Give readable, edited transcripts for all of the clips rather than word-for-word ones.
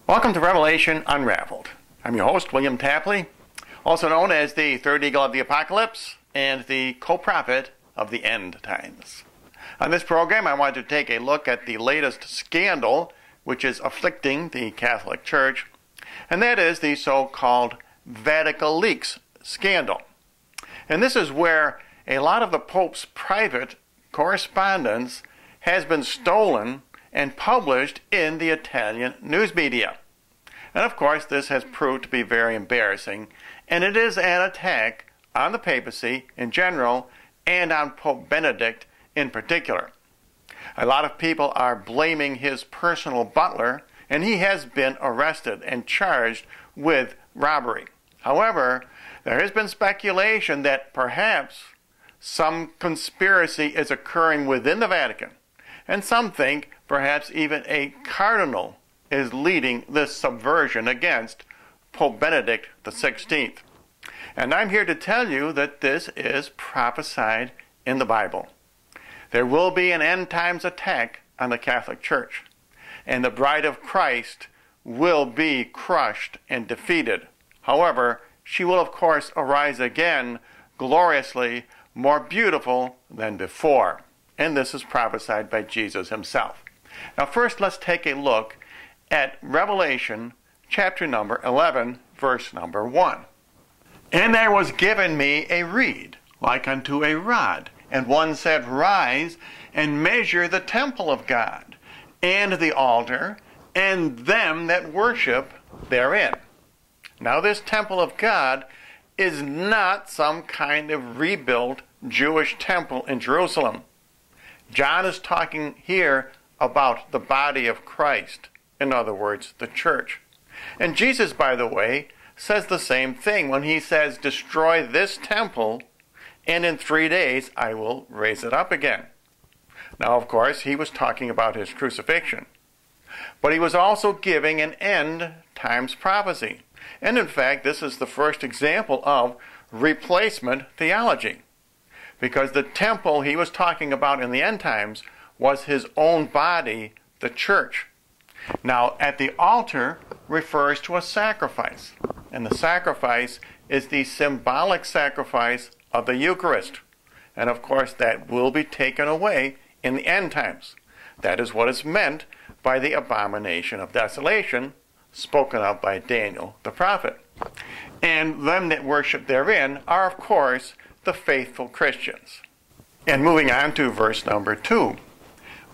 Welcome to Revelation Unraveled. I'm your host, William Tapley, also known as the third eagle of the apocalypse and the co-prophet of the end times. On this program, I want to take a look at the latest scandal which is afflicting the Catholic Church, and that is the so-called Vatileaks scandal. And this is where a lot of the Pope's private correspondence has been stolen and published in the Italian news media. And of course, this has proved to be very embarrassing, and it is an attack on the papacy in general and on Pope Benedict in particular. A lot of people are blaming his personal butler, and he has been arrested and charged with robbery. However, there has been speculation that perhaps some conspiracy is occurring within the Vatican, and some think perhaps even a cardinal is leading this subversion against Pope Benedict XVI. And I'm here to tell you that this is prophesied in the Bible. There will be an end times attack on the Catholic Church, and the bride of Christ will be crushed and defeated. However, she will of course arise again gloriously, more beautiful than before. And this is prophesied by Jesus himself. Now first, let's take a look at Revelation chapter number 11, verse number 1. And there was given me a reed, like unto a rod, and one said, Rise, and measure the temple of God, and the altar, and them that worship therein. Now this temple of God is not some kind of rebuilt Jewish temple in Jerusalem. John is talking here about the body of Christ, in other words, the church. And Jesus, by the way, says the same thing when he says, Destroy this temple, and in 3 days I will raise it up again. Now, of course, he was talking about his crucifixion. But he was also giving an end times prophecy. And in fact, this is the first example of replacement theology. Because the temple he was talking about in the end times was his own body, the church. Now, at the altar refers to a sacrifice. And the sacrifice is the symbolic sacrifice of the Eucharist. And of course, that will be taken away in the end times. That is what is meant by the abomination of desolation, spoken of by Daniel the prophet. And them that worship therein are, of course, the faithful Christians. And moving on to verse number 2.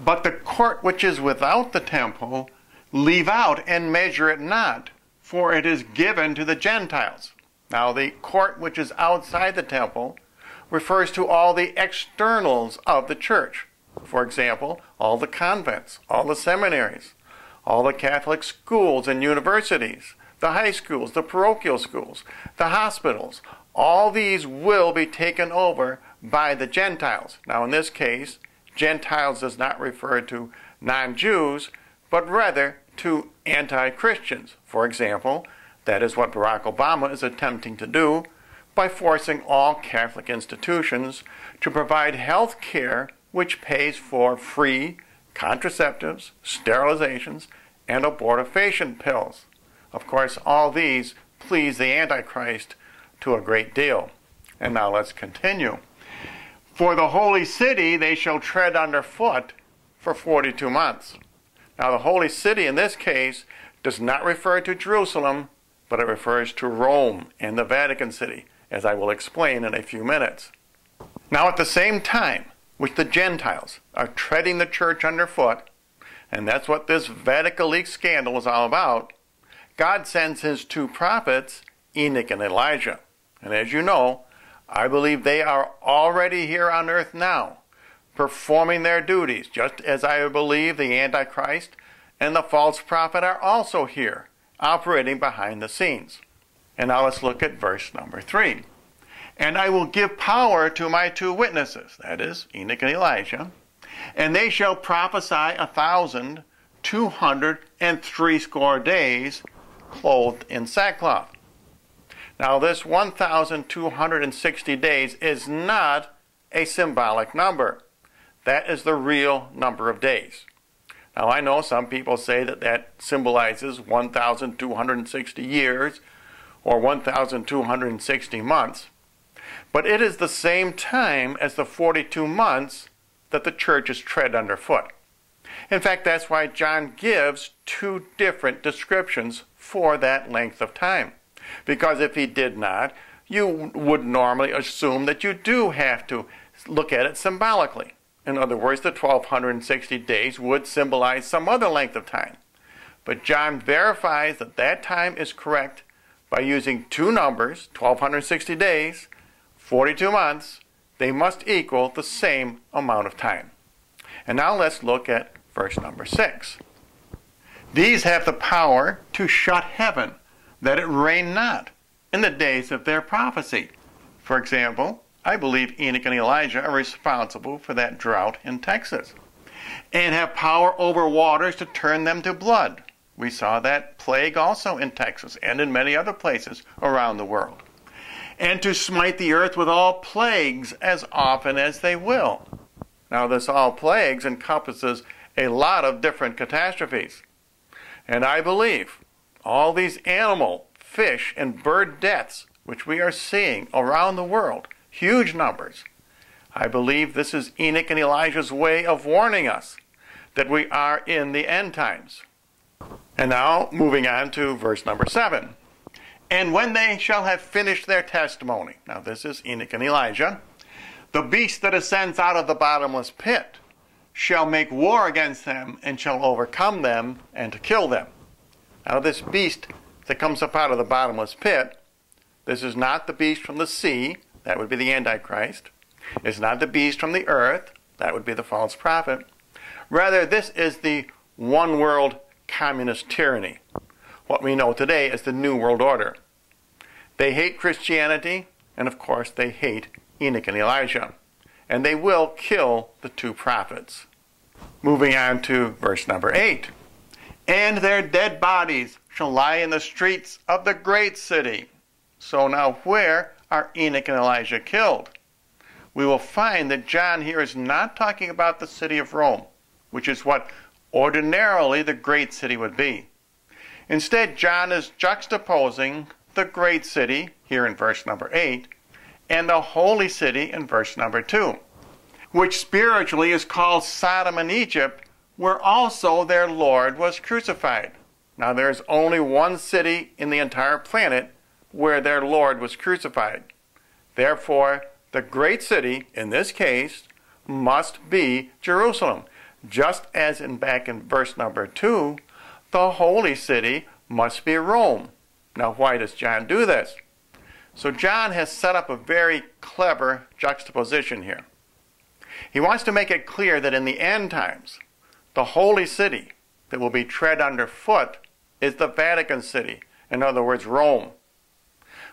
But the court which is without the temple, leave out and measure it not, for it is given to the Gentiles. Now the court which is outside the temple refers to all the externals of the church. For example, all the convents, all the seminaries, all the Catholic schools and universities, the high schools, the parochial schools, the hospitals. All these will be taken over by the Gentiles. Now in this case, Gentiles does not refer to non-Jews, but rather to anti-Christians. For example, that is what Barack Obama is attempting to do by forcing all Catholic institutions to provide health care which pays for free contraceptives, sterilizations, and abortifacient pills. Of course, all these please the Antichrist to a great deal. And now let's continue. For the holy city they shall tread underfoot for 42 months. Now the holy city in this case does not refer to Jerusalem, but it refers to Rome and the Vatican City, as I will explain in a few minutes. Now at the same time which the Gentiles are treading the church underfoot, and that's what this Vatileaks scandal is all about, God sends his two prophets, Enoch and Elijah. And as you know, I believe they are already here on earth now, performing their duties, just as I believe the Antichrist and the false prophet are also here, operating behind the scenes. And now let's look at verse number 3. And I will give power to my two witnesses, that is, Enoch and Elijah, and they shall prophesy 1,260 days, clothed in sackcloth. Now this 1,260 days is not a symbolic number. That is the real number of days. Now I know some people say that that symbolizes 1,260 years or 1,260 months, but it is the same time as the 42 months that the church is tread underfoot. In fact, that's why John gives two different descriptions for that length of time. Because if he did not, you would normally assume that you do have to look at it symbolically. In other words, the 1,260 days would symbolize some other length of time. But John verifies that that time is correct by using two numbers, 1,260 days, 42 months. They must equal the same amount of time. And now let's look at verse number 6. These have the power to shut heaven, that it rain not, in the days of their prophecy. For example, I believe Enoch and Elijah are responsible for that drought in Texas, and have power over waters to turn them to blood. We saw that plague also in Texas and in many other places around the world. And to smite the earth with all plagues as often as they will. Now this all plagues encompasses a lot of different catastrophes. And I believe all these animal, fish, and bird deaths which we are seeing around the world, huge numbers, I believe this is Enoch and Elijah's way of warning us that we are in the end times. And now, moving on to verse number 7. And when they shall have finished their testimony, now this is Enoch and Elijah, the beast that ascends out of the bottomless pit shall make war against them, and shall overcome them, and to kill them. Now this beast that comes up out of the bottomless pit, this is not the beast from the sea, that would be the Antichrist. It's not the beast from the earth, that would be the false prophet. Rather, this is the one world communist tyranny, what we know today as the New World Order. They hate Christianity, and of course they hate Enoch and Elijah. And they will kill the two prophets. Moving on to verse number 8. And their dead bodies shall lie in the streets of the great city. So now where are Enoch and Elijah killed? We will find that John here is not talking about the city of Rome, which is what ordinarily the great city would be. Instead, John is juxtaposing the great city, here in verse number 8, and the holy city in verse number 2, which spiritually is called Sodom and Egypt, where also their Lord was crucified. Now there's only one city in the entire planet where their Lord was crucified. Therefore, the great city, in this case, must be Jerusalem. Just as back in verse number 2, the holy city must be Rome. Now why does John do this? So John has set up a very clever juxtaposition here. He wants to make it clear that in the end times, the holy city that will be tread underfoot is the Vatican City, in other words, Rome.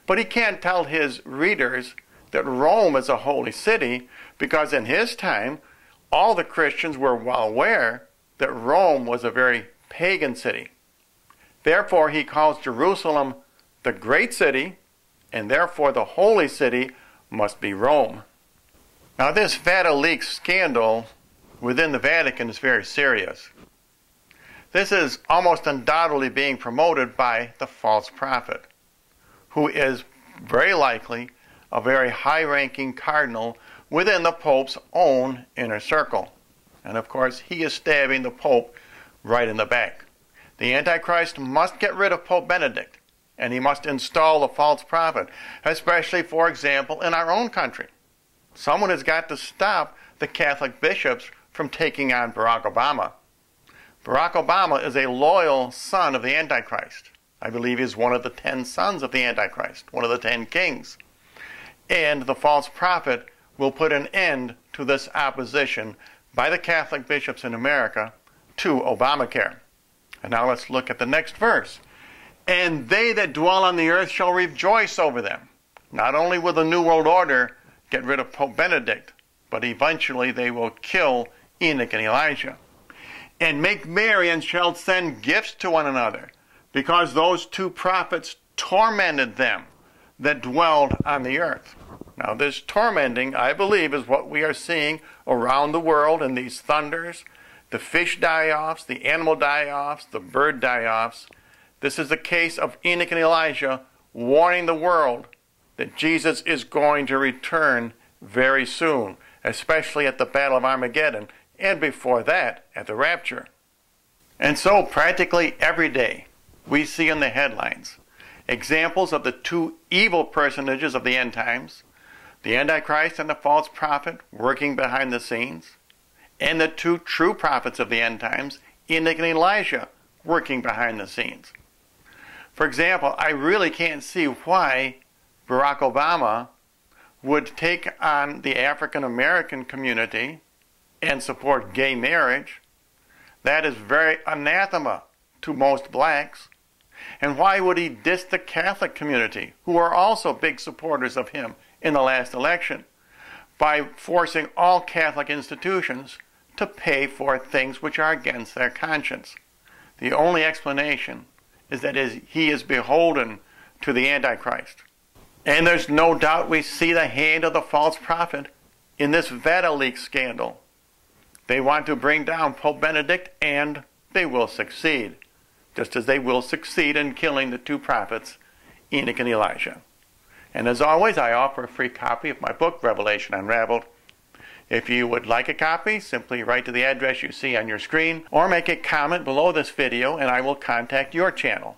But he can't tell his readers that Rome is a holy city because in his time, all the Christians were well aware that Rome was a very pagan city. Therefore, he calls Jerusalem the great city, and therefore the holy city must be Rome. Now this Vatileaks scandal within the Vatican is very serious. This is almost undoubtedly being promoted by the false prophet, who is very likely a very high-ranking cardinal within the Pope's own inner circle. And of course, he is stabbing the Pope right in the back. The Antichrist must get rid of Pope Benedict, and he must install the false prophet, especially, for example, in our own country. Someone has got to stop the Catholic bishops from taking on Barack Obama. Barack Obama is a loyal son of the Antichrist. I believe he's one of the 10 sons of the Antichrist, one of the 10 kings. And the false prophet will put an end to this opposition by the Catholic bishops in America to Obamacare. And now let's look at the next verse. And they that dwell on the earth shall rejoice over them. Not only will the New World Order get rid of Pope Benedict, but eventually they will kill Enoch and Elijah. And make merry and shall send gifts to one another, because those two prophets tormented them that dwelled on the earth. Now this tormenting, I believe, is what we are seeing around the world in these thunders, the fish die-offs, the animal die-offs, the bird die-offs. This is the case of Enoch and Elijah warning the world that Jesus is going to return very soon, especially at the Battle of Armageddon, and before that, at the rapture. And so, practically every day, we see in the headlines examples of the two evil personages of the end times, the Antichrist and the false prophet working behind the scenes, and the two true prophets of the end times, Enoch and Elijah, working behind the scenes. For example, I really can't see why Barack Obama would take on the African American community and support gay marriage. That is very anathema to most blacks. And why would he diss the Catholic community, who are also big supporters of him in the last election, by forcing all Catholic institutions to pay for things which are against their conscience? The only explanation is that he is beholden to the Antichrist. And there's no doubt we see the hand of the false prophet in this Vatileaks scandal. They want to bring down Pope Benedict, and they will succeed, just as they will succeed in killing the two prophets, Enoch and Elijah. And as always, I offer a free copy of my book, Revelation Unraveled. If you would like a copy, simply write to the address you see on your screen, or make a comment below this video and I will contact your channel.